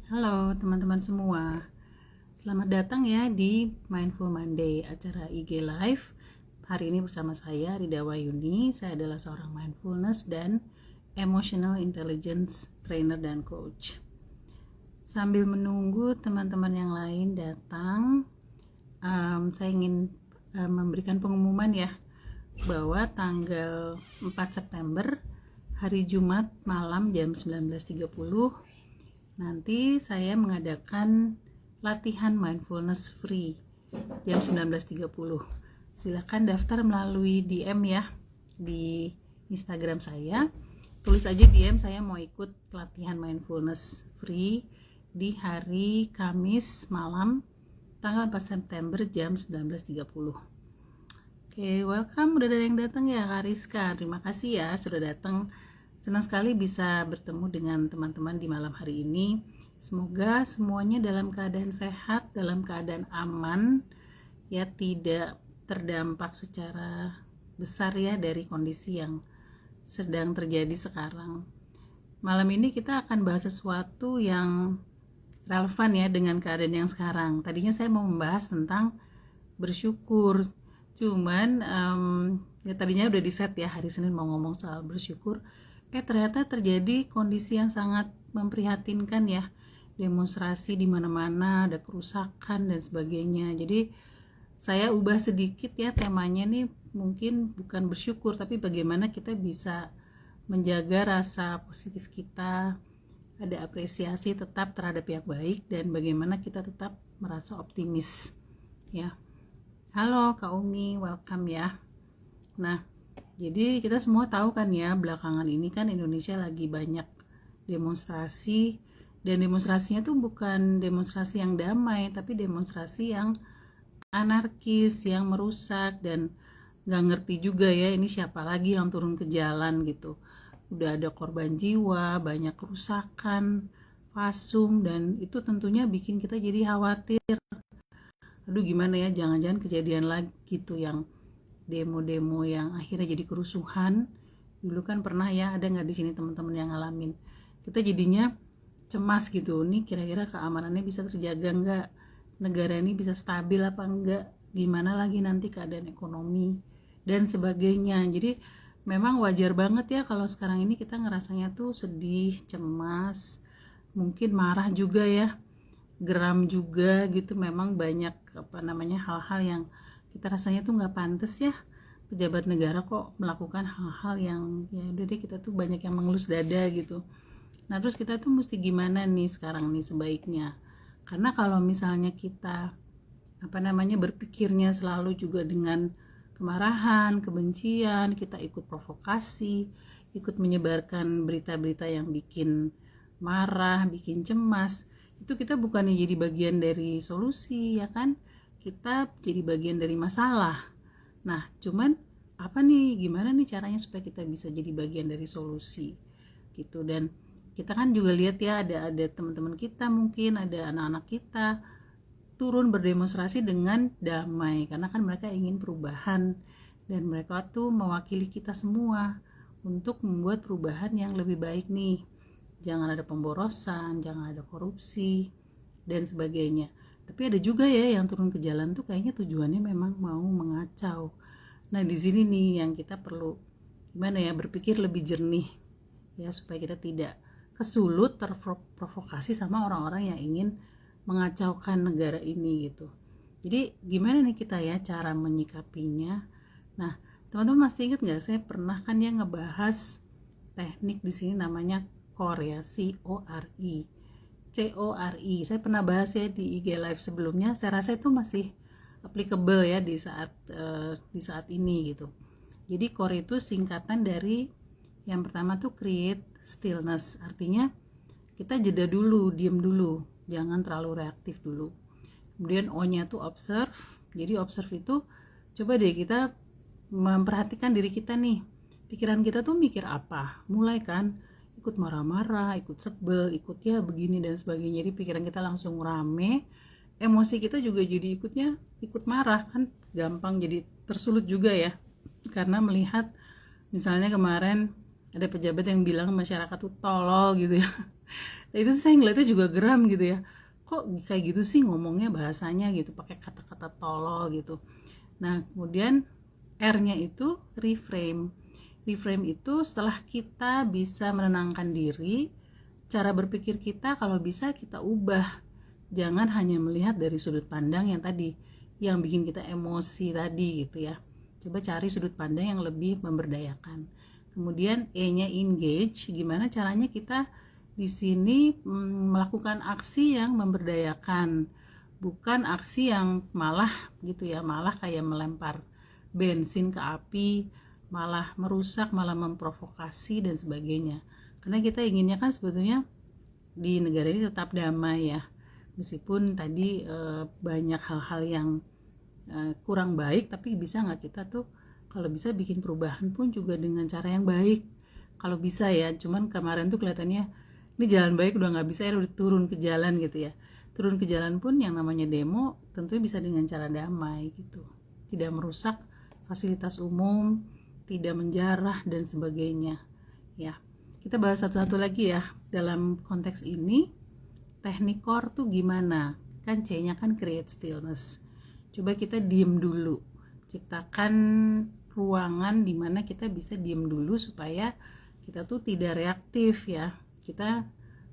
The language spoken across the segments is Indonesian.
Halo teman-teman semua, selamat datang ya di Mindful Monday, acara IG Live. Hari ini bersama saya Rida Wayuni. Saya adalah seorang mindfulness dan emotional intelligence trainer dan coach. Sambil menunggu teman-teman yang lain datang, saya ingin memberikan pengumuman ya, bahwa tanggal 4 September hari Jumat malam jam 19.30 nanti saya mengadakan latihan mindfulness free jam 19.30. Silakan daftar melalui DM ya di Instagram saya. Tulis aja DM, saya mau ikut latihan mindfulness free di hari Kamis malam tanggal 4 September jam 19.30. Oke, welcome, udah ada yang datang ya Kak Rizka. Terima kasih ya sudah datang. Senang sekali bisa bertemu dengan teman-teman di malam hari ini. Semoga semuanya dalam keadaan sehat, dalam keadaan aman, ya tidak terdampak secara besar ya dari kondisi yang sedang terjadi sekarang. Malam ini kita akan bahas sesuatu yang relevan ya dengan keadaan yang sekarang. Tadinya saya mau membahas tentang bersyukur, cuman ya tadinya udah di set ya hari Senin mau ngomong soal bersyukur. Ternyata terjadi kondisi yang sangat memprihatinkan ya, demonstrasi di mana-mana, ada kerusakan dan sebagainya. Jadi saya ubah sedikit ya temanya nih, mungkin bukan bersyukur tapi bagaimana kita bisa menjaga rasa positif kita, ada apresiasi tetap terhadap yang baik, dan bagaimana kita tetap merasa optimis ya. Halo Kak Umi, welcome ya. Nah, jadi kita semua tahu kan ya, belakangan ini kan Indonesia lagi banyak demonstrasi, dan demonstrasinya tuh bukan demonstrasi yang damai, tapi demonstrasi yang anarkis, yang merusak, dan gak ngerti juga ya ini siapa lagi yang turun ke jalan gitu. Udah ada korban jiwa, banyak kerusakan, pasung, dan itu tentunya bikin kita jadi khawatir. Aduh gimana ya, jangan-jangan kejadian lagi gitu yang demo-demo yang akhirnya jadi kerusuhan. Dulu kan pernah ya, ada nggak di sini teman-teman yang ngalamin? Kita jadinya cemas gitu, nih kira-kira keamanannya bisa terjaga nggak? Negara ini bisa stabil apa enggak? Gimana lagi nanti keadaan ekonomi dan sebagainya. Jadi memang wajar banget ya kalau sekarang ini kita ngerasanya tuh sedih, cemas, mungkin marah juga ya, geram juga gitu. Memang banyak hal-hal yang kita rasanya tuh nggak pantas ya, pejabat negara kok melakukan hal-hal yang ya udah deh, kita tuh banyak yang mengelus dada gitu. Nah terus kita tuh mesti gimana nih sekarang nih sebaiknya? Karena kalau misalnya kita berpikirnya selalu juga dengan kemarahan, kebencian, kita ikut provokasi, ikut menyebarkan berita-berita yang bikin marah, bikin cemas, itu kita bukannya jadi bagian dari solusi ya kan? Kita jadi bagian dari masalah. Nah, cuman gimana nih caranya supaya kita bisa jadi bagian dari solusi gitu. Dan kita kan juga lihat ya, ada teman-teman kita, mungkin ada anak-anak kita turun berdemonstrasi dengan damai karena kan mereka ingin perubahan, dan mereka tuh mewakili kita semua untuk membuat perubahan yang lebih baik nih. Jangan ada pemborosan, jangan ada korupsi dan sebagainya. Tapi ada juga ya yang turun ke jalan tuh kayaknya tujuannya memang mau mengacau. Nah di sini nih yang kita perlu berpikir lebih jernih ya, supaya kita tidak kesulut terprovokasi sama orang-orang yang ingin mengacaukan negara ini gitu. Jadi gimana nih kita ya cara menyikapinya? Nah teman-teman masih ingat nggak, saya pernah kan ya ngebahas teknik di sini namanya CORE ya, CORE. Saya pernah bahas ya di IG Live sebelumnya. Saya rasa itu masih applicable ya di saat ini gitu. Jadi CORE itu singkatan dari yang pertama tuh create stillness, artinya kita jeda dulu, diem dulu, jangan terlalu reaktif dulu. Kemudian O-nya tuh observe. Jadi observe itu coba deh kita memperhatikan diri kita nih, pikiran kita tuh mikir apa, mulai kan ikut marah-marah, ikut sebel, ikut ya begini dan sebagainya. Jadi pikiran kita langsung rame, emosi kita juga jadi ikut marah kan, gampang jadi tersulut juga ya, karena melihat misalnya kemarin ada pejabat yang bilang masyarakat tuh tolol gitu ya. Nah, itu saya ngeliatnya juga geram gitu ya, kok kayak gitu sih ngomongnya, bahasanya gitu pakai kata-kata tolol gitu. Nah kemudian R-nya itu reframe. Reframe itu setelah kita bisa menenangkan diri, cara berpikir kita kalau bisa kita ubah. Jangan hanya melihat dari sudut pandang yang tadi, yang bikin kita emosi tadi gitu ya. Coba cari sudut pandang yang lebih memberdayakan. Kemudian E-nya engage, gimana caranya kita di sini melakukan aksi yang memberdayakan, bukan aksi yang malah gitu ya, malah kayak melempar bensin ke api, malah merusak, malah memprovokasi dan sebagainya. Karena kita inginnya kan sebetulnya di negara ini tetap damai ya, meskipun tadi banyak hal-hal yang kurang baik, tapi bisa nggak kita tuh kalau bisa bikin perubahan pun juga dengan cara yang baik kalau bisa ya. Cuman kemarin tuh kelihatannya ini jalan baik udah nggak bisa ya, udah turun ke jalan gitu ya. Turun ke jalan pun yang namanya demo tentunya bisa dengan cara damai gitu, tidak merusak fasilitas umum, tidak menjarah dan sebagainya ya. Kita bahas satu-satu lagi ya dalam konteks ini. Teknik core tuh gimana? Kan C-nya kan create stillness. Coba kita diem dulu, ciptakan ruangan di mana kita bisa diem dulu supaya kita tuh tidak reaktif ya. Kita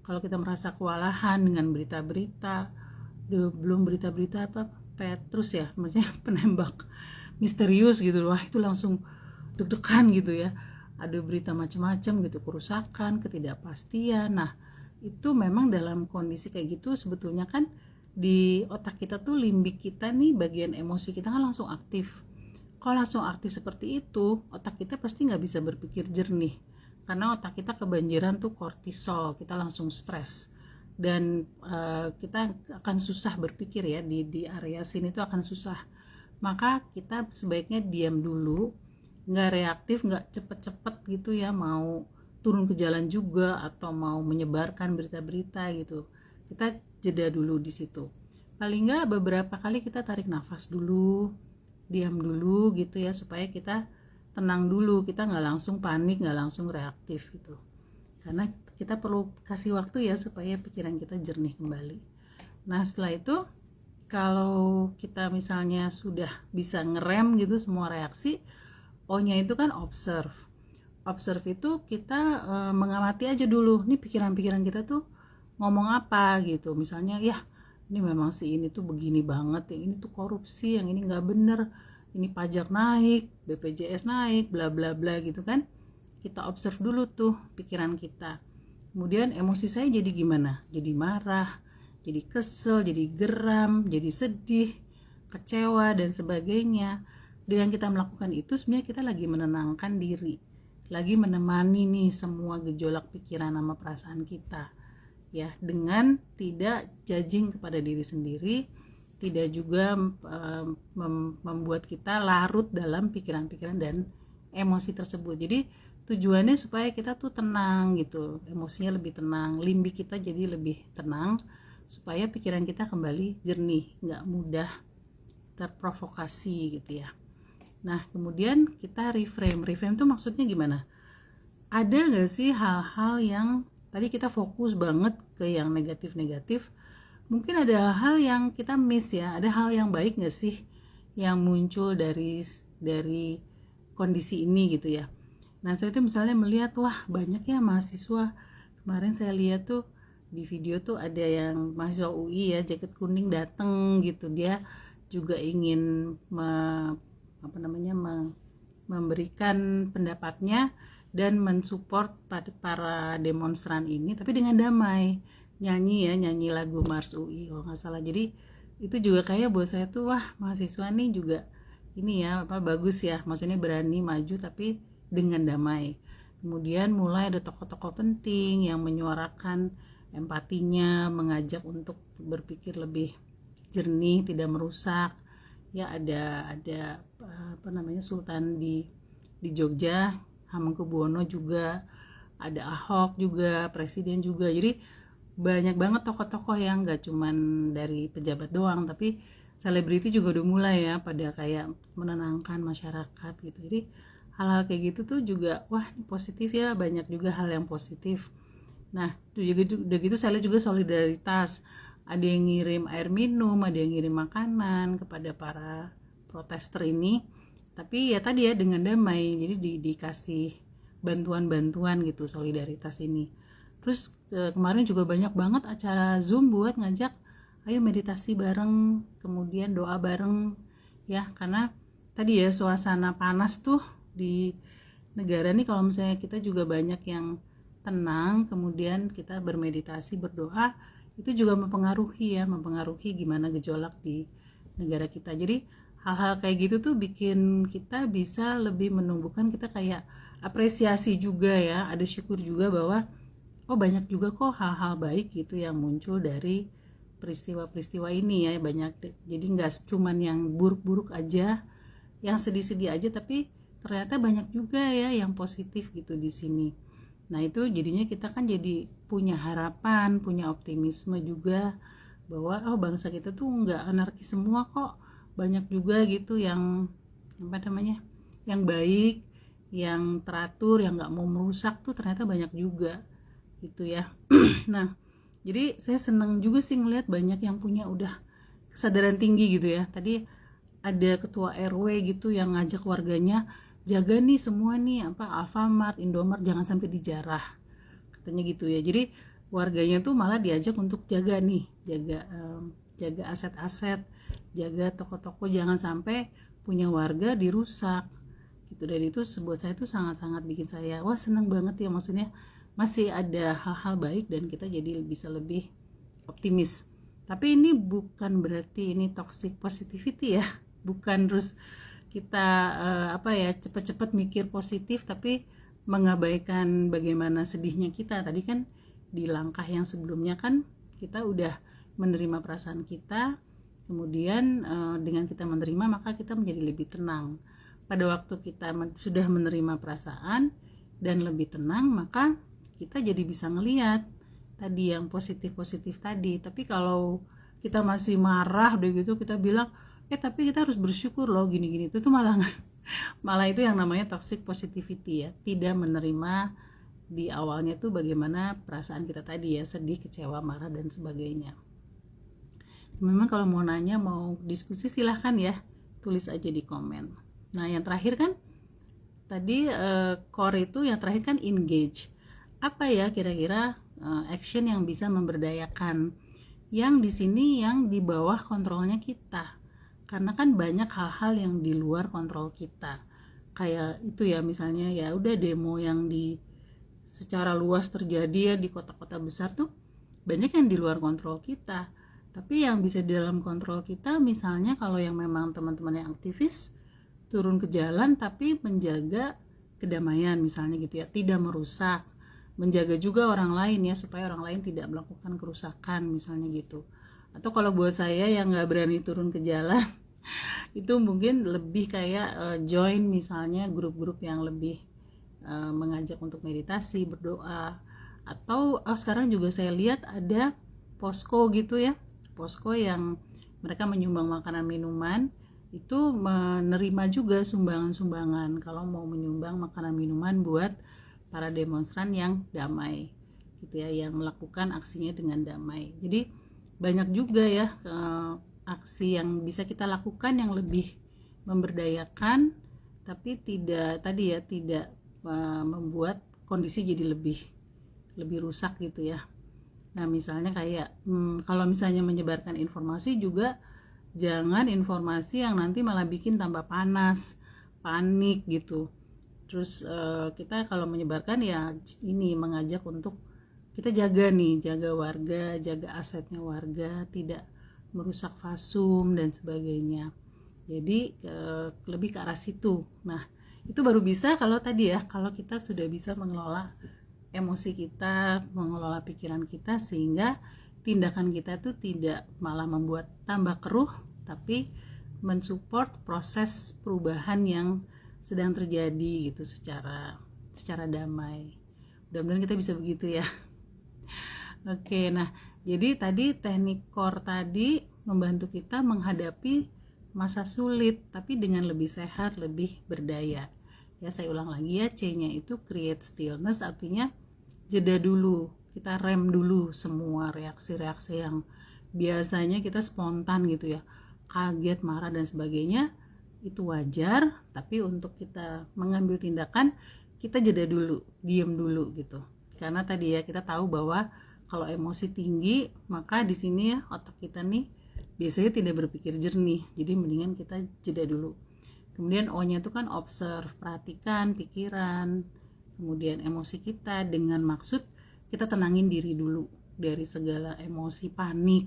kalau kita merasa kewalahan dengan berita-berita, belum berita-berita apa Petrus ya, maksudnya penembak misterius gitu, wah itu langsung deg-degan gitu ya. Ada berita macam-macam gitu, kerusakan, ketidakpastian. Nah itu memang dalam kondisi kayak gitu sebetulnya kan di otak kita tuh limbik kita nih, bagian emosi kita kan langsung aktif. Kalau langsung aktif seperti itu, otak kita pasti nggak bisa berpikir jernih, karena otak kita kebanjiran tuh kortisol, kita langsung stres dan kita akan susah berpikir ya, di area sini tuh akan susah. Maka kita sebaiknya diam dulu, nggak reaktif, nggak cepet-cepet gitu ya mau turun ke jalan juga atau mau menyebarkan berita-berita gitu. Kita jeda dulu di situ. Paling nggak beberapa kali kita tarik nafas dulu, diam dulu gitu ya, supaya kita tenang dulu, kita nggak langsung panik, nggak langsung reaktif gitu. Karena kita perlu kasih waktu ya supaya pikiran kita jernih kembali. Nah setelah itu kalau kita misalnya sudah bisa ngerem gitu semua reaksi, O-nya itu kan observe. Observe itu kita mengamati aja dulu nih pikiran-pikiran kita tuh ngomong apa gitu. Misalnya ya ini memang si ini tuh begini banget, yang ini tuh korupsi, yang ini nggak bener, ini pajak naik, BPJS naik, bla bla bla gitu kan. Kita observe dulu tuh pikiran kita. Kemudian emosi saya jadi gimana? Jadi marah, jadi kesel, jadi geram, jadi sedih, kecewa dan sebagainya. Dengan kita melakukan itu sebenarnya kita lagi menenangkan diri, lagi menemani nih semua gejolak pikiran sama perasaan kita ya, dengan tidak judging kepada diri sendiri, tidak juga membuat kita larut dalam pikiran-pikiran dan emosi tersebut. Jadi tujuannya supaya kita tuh tenang gitu, emosinya lebih tenang, limbik kita jadi lebih tenang, supaya pikiran kita kembali jernih, nggak mudah terprovokasi gitu ya. Nah kemudian kita reframe tuh maksudnya gimana? Ada nggak sih hal-hal yang tadi kita fokus banget ke yang negatif-negatif, mungkin ada hal yang kita miss ya, ada hal yang baik nggak sih yang muncul dari kondisi ini gitu ya. Nah saya tuh misalnya melihat, wah banyak ya mahasiswa, kemarin saya lihat tuh di video tuh ada yang mahasiswa UI ya, jaket kuning dateng gitu, dia juga ingin memberikan pendapatnya dan mensupport para demonstran ini, tapi dengan damai, nyanyi lagu Mars UI kalau nggak salah. Jadi itu juga kayak buat saya tuh, wah mahasiswa nih juga ini ya bagus ya, maksudnya berani maju tapi dengan damai. Kemudian mulai ada tokoh-tokoh penting yang menyuarakan empatinya, mengajak untuk berpikir lebih jernih, tidak merusak ya. Ada Sultan di Jogja, Hamengkubuwono juga, ada Ahok juga, presiden juga. Jadi banyak banget tokoh-tokoh yang gak cuman dari pejabat doang, tapi selebriti juga udah mulai ya pada kayak menenangkan masyarakat gitu. Jadi hal-hal kayak gitu tuh juga wah positif ya, banyak juga hal yang positif. Nah, udah gitu saya lihat juga solidaritas. Ada yang ngirim air minum, ada yang ngirim makanan kepada para protester ini. Tapi ya tadi ya dengan damai, jadi dikasih bantuan-bantuan gitu, solidaritas ini. Terus kemarin juga banyak banget acara Zoom buat ngajak ayo meditasi bareng, kemudian doa bareng ya, karena tadi ya suasana panas tuh di negara nih, kalau misalnya kita juga banyak yang tenang, kemudian kita bermeditasi, berdoa, itu juga mempengaruhi gimana gejolak di negara kita. Jadi hal-hal kayak gitu tuh bikin kita bisa lebih menumbuhkan, kita kayak apresiasi juga ya, ada syukur juga bahwa oh banyak juga kok hal-hal baik gitu yang muncul dari peristiwa-peristiwa ini ya, banyak. Jadi nggak cuman yang buruk-buruk aja, yang sedih-sedih aja, tapi ternyata banyak juga ya yang positif gitu di sini. Nah itu jadinya kita kan jadi punya harapan, punya optimisme juga bahwa oh bangsa kita tuh nggak anarkis semua kok, banyak juga gitu yang apa namanya, yang baik, yang teratur, yang nggak mau merusak tuh ternyata banyak juga gitu ya. Nah jadi saya senang juga sih ngelihat banyak yang punya udah kesadaran tinggi gitu ya. Tadi ada ketua RW gitu yang ngajak warganya, jaga nih semua nih apa Alfamart, Indomart jangan sampai dijarah, katanya gitu ya. Jadi warganya tuh malah diajak untuk jaga nih, jaga aset-aset, jaga toko-toko jangan sampai punya warga dirusak gitu. Dan itu buat saya tuh sangat-sangat bikin saya wah seneng banget ya, maksudnya masih ada hal-hal baik dan kita jadi bisa lebih optimis. Tapi ini bukan berarti ini toxic positivity ya, bukan terus kita cepet-cepet mikir positif tapi mengabaikan bagaimana sedihnya kita. Tadi kan di langkah yang sebelumnya kan kita udah menerima perasaan kita, kemudian dengan kita menerima maka kita menjadi lebih tenang. Pada waktu kita sudah menerima perasaan dan lebih tenang, maka kita jadi bisa ngelihat tadi yang positif-positif tadi. Tapi kalau kita masih marah udah gitu kita bilang tapi kita harus bersyukur loh gini-gini, itu tuh malah itu yang namanya toxic positivity ya, tidak menerima di awalnya tuh bagaimana perasaan kita tadi ya, sedih, kecewa, marah dan sebagainya. Memang kalau mau nanya, mau diskusi silahkan ya, tulis aja di komen. Nah yang terakhir kan tadi core itu yang terakhir kan engage. Apa ya kira-kira action yang bisa memberdayakan, yang di sini yang di bawah kontrolnya kita, karena kan banyak hal-hal yang di luar kontrol kita. Kayak itu ya, misalnya ya udah demo yang di secara luas terjadi ya di kota-kota besar tuh banyak yang di luar kontrol kita. Tapi yang bisa di dalam kontrol kita, misalnya kalau yang memang teman-teman yang aktivis turun ke jalan tapi menjaga kedamaian misalnya gitu ya, tidak merusak, menjaga juga orang lain ya supaya orang lain tidak melakukan kerusakan misalnya gitu. Atau kalau buat saya yang nggak berani turun ke jalan itu mungkin lebih kayak join misalnya grup-grup yang lebih mengajak untuk meditasi, berdoa. Atau sekarang juga saya lihat ada posko gitu ya, posko yang mereka menyumbang makanan minuman, itu menerima juga sumbangan-sumbangan kalau mau menyumbang makanan minuman buat para demonstran yang damai gitu ya, yang melakukan aksinya dengan damai. Jadi banyak juga ya aksi yang bisa kita lakukan yang lebih memberdayakan, tapi tidak membuat kondisi jadi lebih rusak gitu ya. Nah misalnya kayak kalau misalnya menyebarkan informasi juga jangan informasi yang nanti malah bikin tambah panas, panik gitu. Terus kita kalau menyebarkan ya ini mengajak untuk kita jaga warga, jaga asetnya warga, tidak merusak fasum dan sebagainya. Jadi lebih ke arah situ. Nah itu baru bisa kalau tadi ya, kalau kita sudah bisa mengelola emosi kita, mengelola pikiran kita, sehingga tindakan kita tuh tidak malah membuat tambah keruh, tapi mensupport proses perubahan yang sedang terjadi gitu secara damai. Mudah-mudahan kita bisa begitu ya. Oke, nah jadi tadi teknik core tadi membantu kita menghadapi masa sulit tapi dengan lebih sehat, lebih berdaya. Ya saya ulang lagi ya, C-nya itu create stillness, artinya jeda dulu. kita rem dulu semua reaksi-reaksi yang biasanya kita spontan gitu ya, kaget, marah dan sebagainya. Itu wajar, tapi untuk kita mengambil tindakan kita jeda dulu, diam dulu gitu. Karena tadi ya kita tahu bahwa kalau emosi tinggi, maka di sini ya otak kita nih biasanya tidak berpikir jernih. Jadi mendingan kita jeda dulu. Kemudian O-nya itu kan observe, perhatikan pikiran, kemudian emosi kita dengan maksud kita tenangin diri dulu dari segala emosi panik,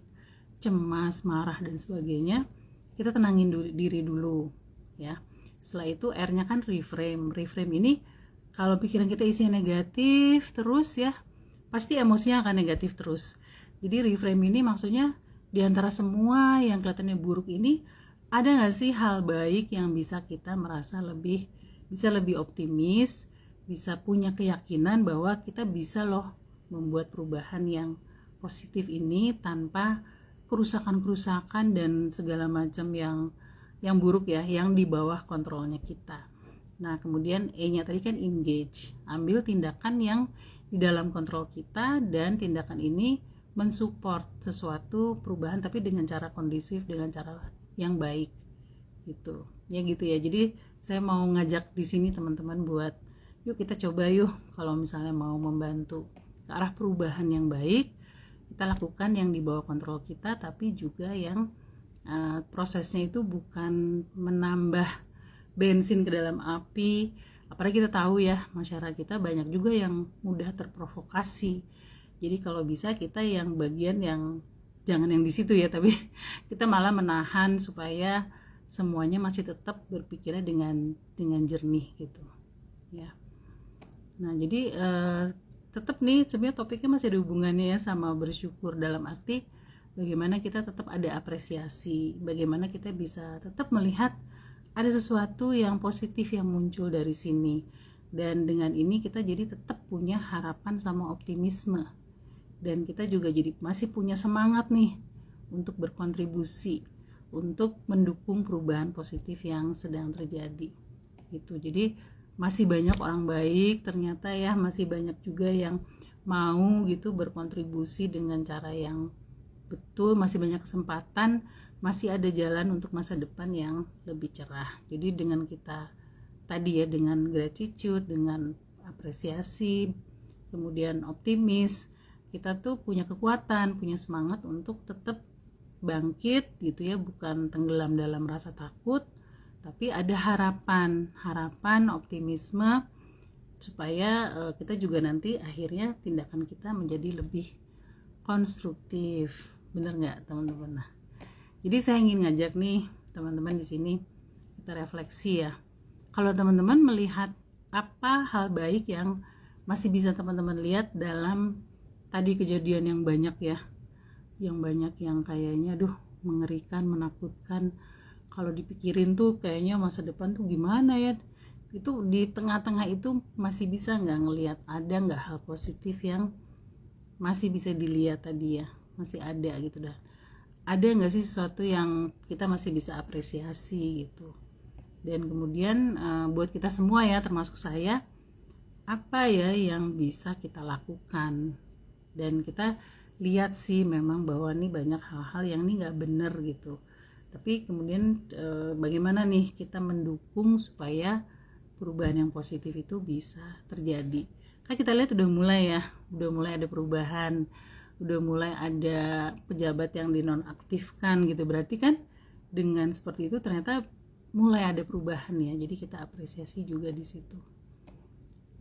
cemas, marah dan sebagainya. Kita tenangin diri dulu ya. Setelah itu R-nya kan reframe. Reframe ini kalau pikiran kita isinya negatif terus ya, pasti emosinya akan negatif terus. Jadi reframe ini maksudnya di antara semua yang kelihatannya buruk ini, ada gak sih hal baik yang bisa kita merasa bisa lebih optimis, bisa punya keyakinan bahwa kita bisa loh membuat perubahan yang positif ini tanpa kerusakan-kerusakan dan segala macam yang buruk ya, yang di bawah kontrolnya kita. Nah kemudian E-nya tadi kan engage, ambil tindakan yang di dalam kontrol kita, dan tindakan ini mensupport sesuatu perubahan tapi dengan cara kondusif, dengan cara yang baik gitu ya. Jadi saya mau ngajak di sini teman-teman buat yuk kita coba yuk, kalau misalnya mau membantu ke arah perubahan yang baik, kita lakukan yang di bawah kontrol kita, tapi juga yang prosesnya itu bukan menambah bensin ke dalam api. Apalagi kita tahu ya, masyarakat kita banyak juga yang mudah terprovokasi. Jadi kalau bisa kita yang bagian yang jangan yang di situ ya, tapi kita malah menahan supaya semuanya masih tetap berpikirnya dengan jernih gitu ya. Nah jadi tetap nih sebenarnya topiknya masih ada hubungannya ya sama bersyukur, dalam arti bagaimana kita tetap ada apresiasi, bagaimana kita bisa tetap melihat ada sesuatu yang positif yang muncul dari sini, dan dengan ini kita jadi tetap punya harapan sama optimisme, dan kita juga jadi masih punya semangat nih untuk berkontribusi untuk mendukung perubahan positif yang sedang terjadi gitu. Jadi masih banyak orang baik ternyata ya, masih banyak juga yang mau gitu berkontribusi dengan cara yang betul, masih banyak kesempatan, masih ada jalan untuk masa depan yang lebih cerah. Jadi dengan kita tadi ya, dengan gratitude, dengan apresiasi, kemudian optimis, kita tuh punya kekuatan, punya semangat untuk tetap bangkit gitu ya, bukan tenggelam dalam rasa takut, tapi ada harapan, optimisme, supaya kita juga nanti akhirnya tindakan kita menjadi lebih konstruktif. Bener nggak teman-teman? Nah, jadi saya ingin ngajak nih teman-teman di sini kita refleksi ya. Kalau teman-teman melihat apa hal baik yang masih bisa teman-teman lihat dalam tadi kejadian yang banyak ya, yang banyak yang kayaknya mengerikan, menakutkan, kalau dipikirin tuh kayaknya masa depan tuh gimana ya, itu di tengah-tengah itu masih bisa nggak ngelihat ada nggak hal positif yang masih bisa dilihat tadi ya, masih ada gitu dah, ada nggak sih sesuatu yang kita masih bisa apresiasi gitu. Dan kemudian buat kita semua ya, termasuk saya, apa ya yang bisa kita lakukan, dan kita lihat sih memang bahwa nih banyak hal-hal yang nih nggak bener gitu, tapi kemudian bagaimana nih kita mendukung supaya perubahan yang positif itu bisa terjadi. Kan kita lihat udah mulai ada perubahan, udah mulai ada pejabat yang dinonaktifkan gitu, berarti kan dengan seperti itu ternyata mulai ada perubahan ya. Jadi kita apresiasi juga di situ.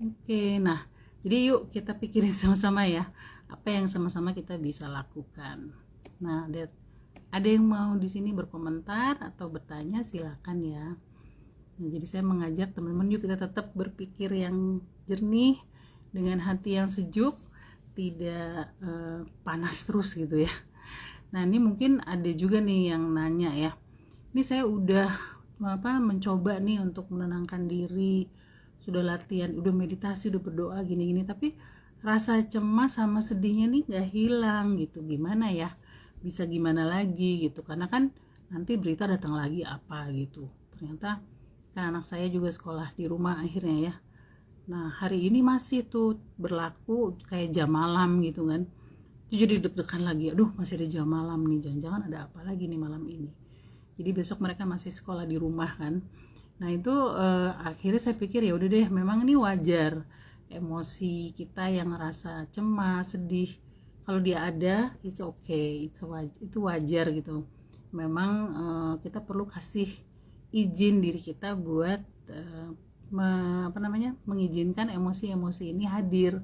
Oke, nah jadi yuk kita pikirin sama-sama ya, apa yang sama-sama kita bisa lakukan. Nah, ada yang mau di sini berkomentar atau bertanya, silakan ya. Nah, jadi saya mengajak teman-teman yuk kita tetap berpikir yang jernih, dengan hati yang sejuk, tidak panas terus gitu ya. Nah, ini mungkin ada juga nih yang nanya ya. Ini saya udah mencoba nih untuk menenangkan diri, sudah latihan, udah meditasi, udah berdoa gini-gini, tapi rasa cemas sama sedihnya nih gak hilang gitu. Gimana ya? Bisa gimana lagi gitu, karena kan nanti berita datang lagi apa gitu. Ternyata kan anak saya juga sekolah di rumah akhirnya ya. Nah hari ini masih tuh berlaku kayak jam malam gitu kan, itu jadi deg-degan lagi, aduh masih ada jam malam nih, jangan-jangan ada apa lagi nih malam ini. Jadi besok mereka masih sekolah di rumah kan. Nah itu akhirnya saya pikir ya udah deh, memang ini wajar emosi kita yang ngerasa cemas, sedih. Kalau dia ada, it's okay, itu wajar gitu. Memang kita perlu kasih izin diri kita buat mengizinkan emosi-emosi ini hadir.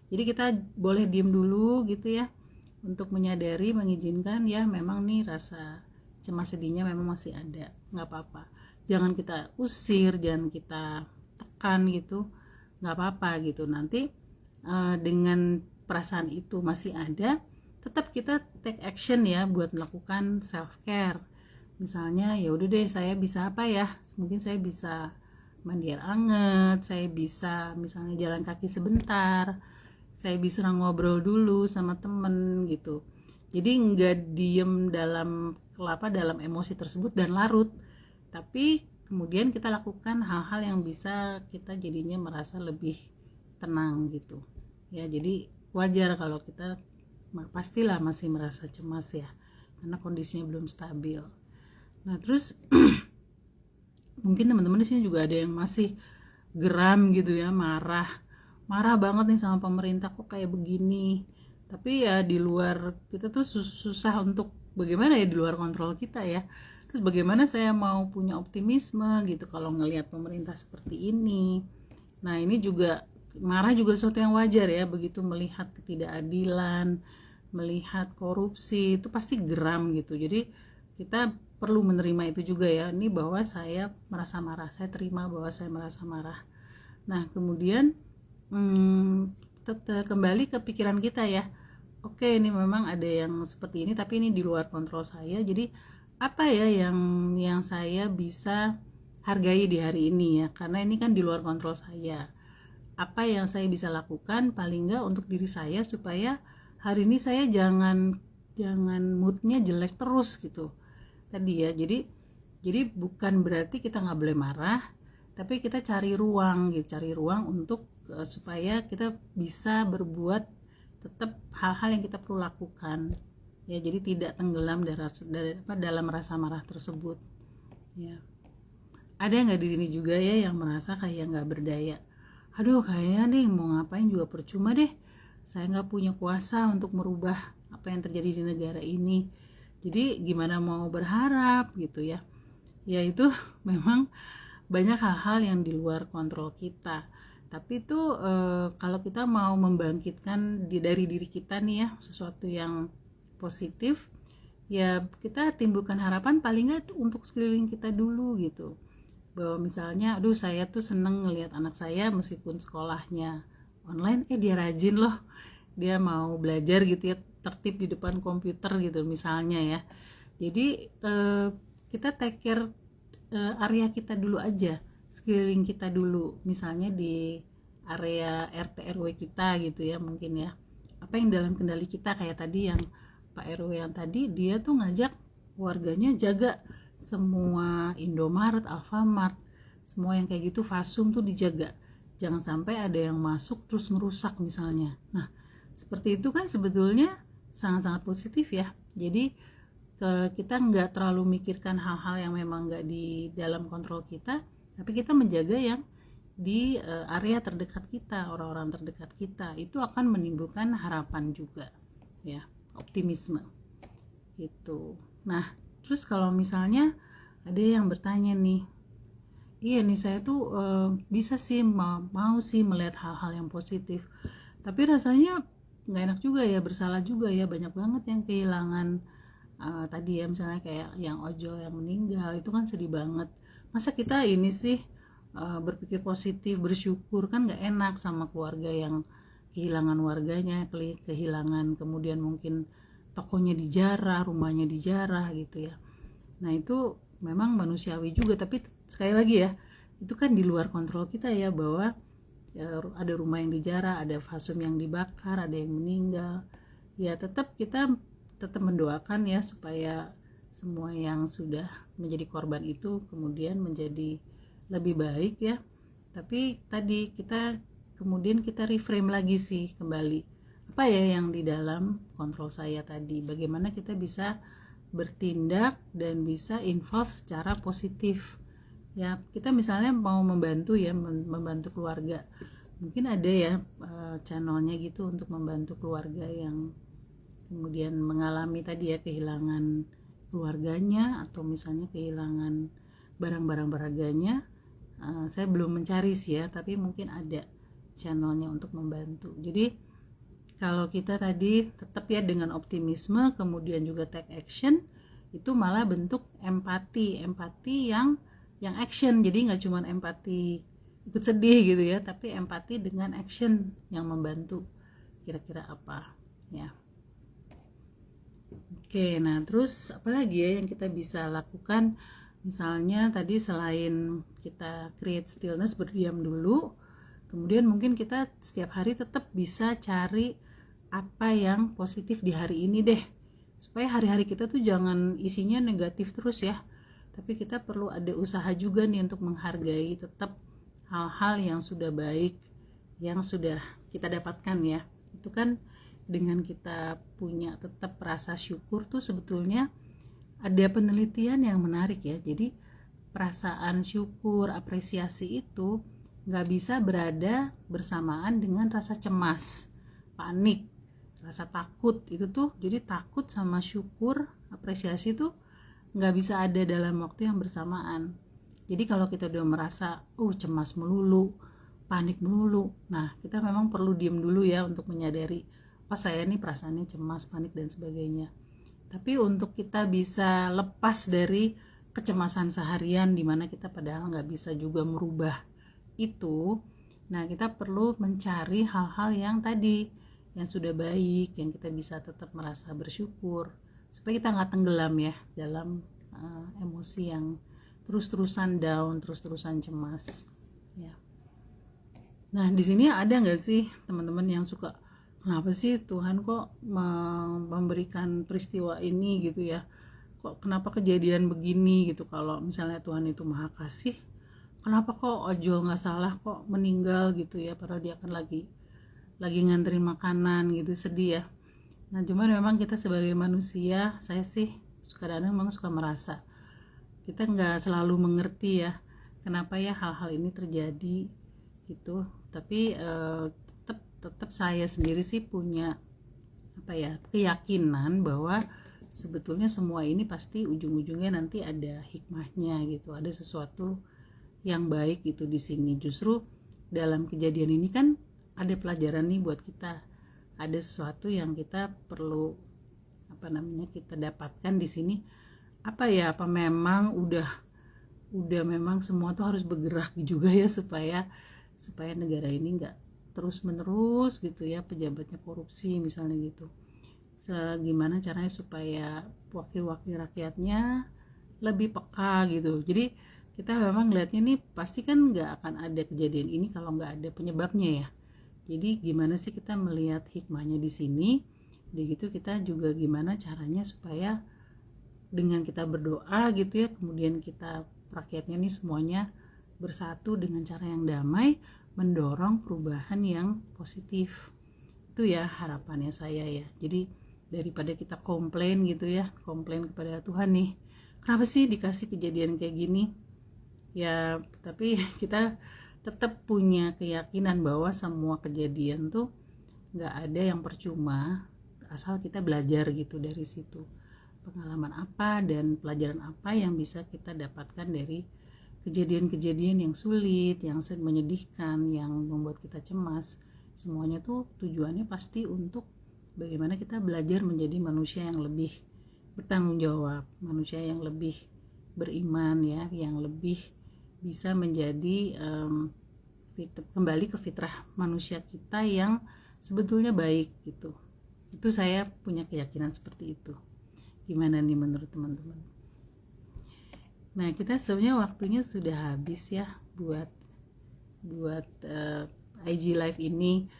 Jadi kita boleh diem dulu gitu ya, untuk menyadari, mengizinkan ya memang nih rasa cemas sedihnya memang masih ada, nggak apa-apa. Jangan kita usir, jangan kita tekan gitu, nggak apa-apa gitu. Nanti dengan perasaan itu masih ada, tetap kita take action ya buat melakukan self care. Misalnya ya udah deh, saya bisa apa ya, mungkin saya bisa mandi air anget, saya bisa misalnya jalan kaki sebentar, saya bisa ngobrol dulu sama temen gitu. Jadi nggak diem dalam emosi tersebut dan larut, tapi kemudian kita lakukan hal-hal yang bisa kita jadinya merasa lebih tenang gitu ya. Jadi wajar kalau kita pastilah masih merasa cemas ya, karena kondisinya belum stabil. Nah terus mungkin teman-teman di sini juga ada yang masih geram gitu ya, marah banget nih sama pemerintah, kok kayak begini. Tapi ya di luar, kita tuh susah untuk bagaimana ya, di luar kontrol kita ya. Terus bagaimana saya mau punya optimisme gitu kalau ngelihat pemerintah seperti ini. Nah ini juga, marah juga sesuatu yang wajar ya, begitu melihat ketidakadilan, melihat korupsi, itu pasti geram gitu. Jadi kita perlu menerima itu juga ya, ini bahwa saya merasa marah, saya terima bahwa saya merasa marah. Nah kemudian kembali ke pikiran kita ya, oke ini memang ada yang seperti ini, tapi ini di luar kontrol saya. Jadi apa ya yang saya bisa hargai di hari ini ya, karena ini kan di luar kontrol saya. Apa yang saya bisa lakukan paling enggak untuk diri saya, supaya hari ini saya jangan moodnya jelek terus gitu tadi ya. Jadi bukan berarti kita nggak boleh marah, tapi kita cari ruang untuk supaya kita bisa berbuat tetap hal-hal yang kita perlu lakukan ya. Jadi tidak tenggelam dalam rasa marah tersebut ya. Ada nggak di sini juga ya yang merasa kayak nggak berdaya, aduh kayaknya nih mau ngapain juga percuma deh, saya nggak punya kuasa untuk merubah apa yang terjadi di negara ini, jadi gimana mau berharap gitu ya. Ya itu memang banyak hal-hal yang di luar kontrol kita. Tapi itu kalau kita mau membangkitkan dari diri kita nih ya sesuatu yang positif, ya kita timbulkan harapan paling nggak untuk sekeliling kita dulu gitu. Bahwa misalnya, aduh saya tuh seneng ngelihat anak saya meskipun sekolahnya online, dia rajin loh, dia mau belajar gitu ya, tertib di depan komputer gitu misalnya ya. Jadi kita take care area kita dulu aja, sekeliling kita dulu, misalnya di area RT RW kita gitu ya, mungkin ya apa yang dalam kendali kita. Kayak tadi yang Pak RW yang tadi, dia tuh ngajak warganya jaga semua Indomaret, Alfamart, semua yang kayak gitu, Fasum tuh dijaga, jangan sampai ada yang masuk terus merusak misalnya. Nah seperti itu kan sebetulnya sangat-sangat positif ya. Jadi kita nggak terlalu mikirkan hal-hal yang memang nggak di dalam kontrol kita, tapi kita menjaga yang di area terdekat kita, orang-orang terdekat kita. Itu akan menimbulkan harapan juga ya, optimisme gitu. Nah terus kalau misalnya ada yang bertanya nih, iya nih saya tuh bisa sih mau sih melihat hal-hal yang positif, tapi rasanya nggak enak juga ya, bersalah juga ya, banyak banget yang kehilangan tadi ya, misalnya kayak yang ojol yang meninggal, itu kan sedih banget. Masa kita ini sih berpikir positif, bersyukur, kan nggak enak sama keluarga yang kehilangan warganya, kehilangan, kemudian mungkin tokonya dijarah, rumahnya dijarah gitu ya. Nah itu memang manusiawi juga, tapi sekali lagi ya, itu kan di luar kontrol kita ya, bahwa ada rumah yang dijarah, ada Fasum yang dibakar, ada yang meninggal. Ya tetap kita mendoakan ya, supaya semua yang sudah menjadi korban itu kemudian menjadi lebih baik ya. Tapi tadi kemudian kita reframe lagi sih kembali, apa ya yang di dalam kontrol saya tadi, bagaimana kita bisa bertindak dan bisa involve secara positif ya. Kita misalnya mau membantu ya, membantu keluarga, mungkin ada ya channelnya gitu untuk membantu keluarga yang kemudian mengalami tadi ya kehilangan keluarganya, atau misalnya kehilangan barang-barang berharganya. Saya belum mencari sih ya, tapi mungkin ada channelnya untuk membantu. Jadi kalau kita tadi tetap ya dengan optimisme, kemudian juga take action, itu malah bentuk empati yang action. Jadi nggak cuma empati ikut sedih gitu ya, tapi empati dengan action yang membantu. Kira-kira apa ya? Oke, nah terus apa lagi ya yang kita bisa lakukan? Misalnya tadi selain kita create stillness, berdiam dulu, kemudian mungkin kita setiap hari tetap bisa cari apa yang positif di hari ini deh, supaya hari-hari kita tuh jangan isinya negatif terus ya, tapi kita perlu ada usaha juga nih untuk menghargai tetap hal-hal yang sudah baik yang sudah kita dapatkan ya. Itu kan dengan kita punya tetap rasa syukur tuh sebetulnya ada penelitian yang menarik ya. Jadi perasaan syukur, apresiasi itu nggak bisa berada bersamaan dengan rasa cemas, panik, rasa takut. Itu tuh jadi takut sama syukur, apresiasi tuh nggak bisa ada dalam waktu yang bersamaan. Jadi kalau kita udah merasa cemas melulu, panik melulu, nah kita memang perlu diam dulu ya untuk menyadari, saya nih perasaannya cemas, panik dan sebagainya. Tapi untuk kita bisa lepas dari kecemasan seharian di mana kita padahal nggak bisa juga merubah itu, nah kita perlu mencari hal-hal yang tadi yang sudah baik, yang kita bisa tetap merasa bersyukur, supaya kita nggak tenggelam ya dalam emosi yang terus-terusan down, terus-terusan cemas ya. Nah di sini ada nggak sih teman-teman yang suka, kenapa sih Tuhan kok memberikan peristiwa ini gitu ya, kok kenapa kejadian begini gitu, kalau misalnya Tuhan itu maha kasih, kenapa kok Ojo nggak salah kok meninggal gitu ya, padahal dia kan lagi nganterin makanan gitu, sedih ya. Nah cuman memang kita sebagai manusia, saya sih kadang-kadang memang suka merasa kita nggak selalu mengerti ya kenapa ya hal-hal ini terjadi gitu. Tapi tetap saya sendiri sih punya keyakinan bahwa sebetulnya semua ini pasti ujung-ujungnya nanti ada hikmahnya gitu, ada sesuatu yang baik gitu di sini. Justru dalam kejadian ini kan ada pelajaran nih buat kita, ada sesuatu yang kita perlu kita dapatkan di sini. Apa memang udah memang semua tuh harus bergerak juga ya, supaya negara ini nggak terus menerus gitu ya pejabatnya korupsi misalnya gitu. Gimana caranya supaya wakil-wakil rakyatnya lebih peka gitu. Jadi kita memang ngeliatnya nih pasti kan nggak akan ada kejadian ini kalau nggak ada penyebabnya ya. Jadi gimana sih kita melihat hikmahnya di sini? Begitu kita juga gimana caranya supaya dengan kita berdoa gitu ya, kemudian kita rakyatnya nih semuanya bersatu dengan cara yang damai, mendorong perubahan yang positif. Itu ya harapannya saya ya. Jadi daripada kita komplain gitu ya, komplain kepada Tuhan nih, kenapa sih dikasih kejadian kayak gini ya, tapi kita tetap punya keyakinan bahwa semua kejadian tuh nggak ada yang percuma, asal kita belajar gitu dari situ, pengalaman apa dan pelajaran apa yang bisa kita dapatkan dari kejadian-kejadian yang sulit, yang menyedihkan, yang membuat kita cemas. Semuanya tuh tujuannya pasti untuk bagaimana kita belajar menjadi manusia yang lebih bertanggung jawab, manusia yang lebih beriman ya, yang lebih bisa menjadi kembali ke fitrah manusia kita yang sebetulnya baik gitu. Itu saya punya keyakinan seperti itu. Gimana nih menurut teman-teman? Nah kita sebenarnya waktunya sudah habis ya buat IG Live ini.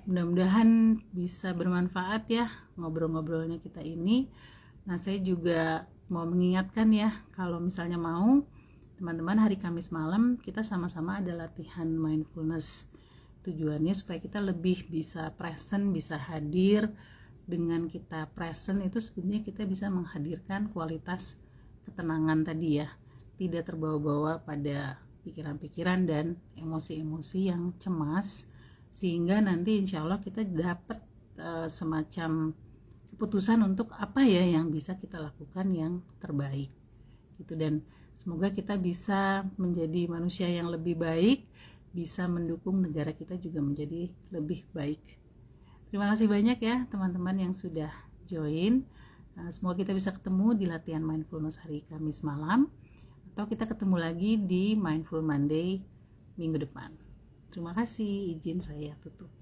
Mudah-mudahan bisa bermanfaat ya ngobrol-ngobrolnya kita ini. Nah saya juga mau mengingatkan ya, kalau misalnya mau teman-teman, hari Kamis malam kita sama-sama ada latihan mindfulness. Tujuannya supaya kita lebih bisa present, bisa hadir. Dengan kita present itu sebenarnya kita bisa menghadirkan kualitas ketenangan tadi ya, tidak terbawa-bawa pada pikiran-pikiran dan emosi-emosi yang cemas, sehingga nanti insya Allah kita dapat semacam keputusan untuk apa ya yang bisa kita lakukan yang terbaik gitu. Dan semoga kita bisa menjadi manusia yang lebih baik, bisa mendukung negara kita juga menjadi lebih baik. Terima kasih banyak ya teman-teman yang sudah join. Semoga kita bisa ketemu di latihan mindfulness hari Kamis malam, atau kita ketemu lagi di Mindful Monday minggu depan. Terima kasih, izin saya tutup.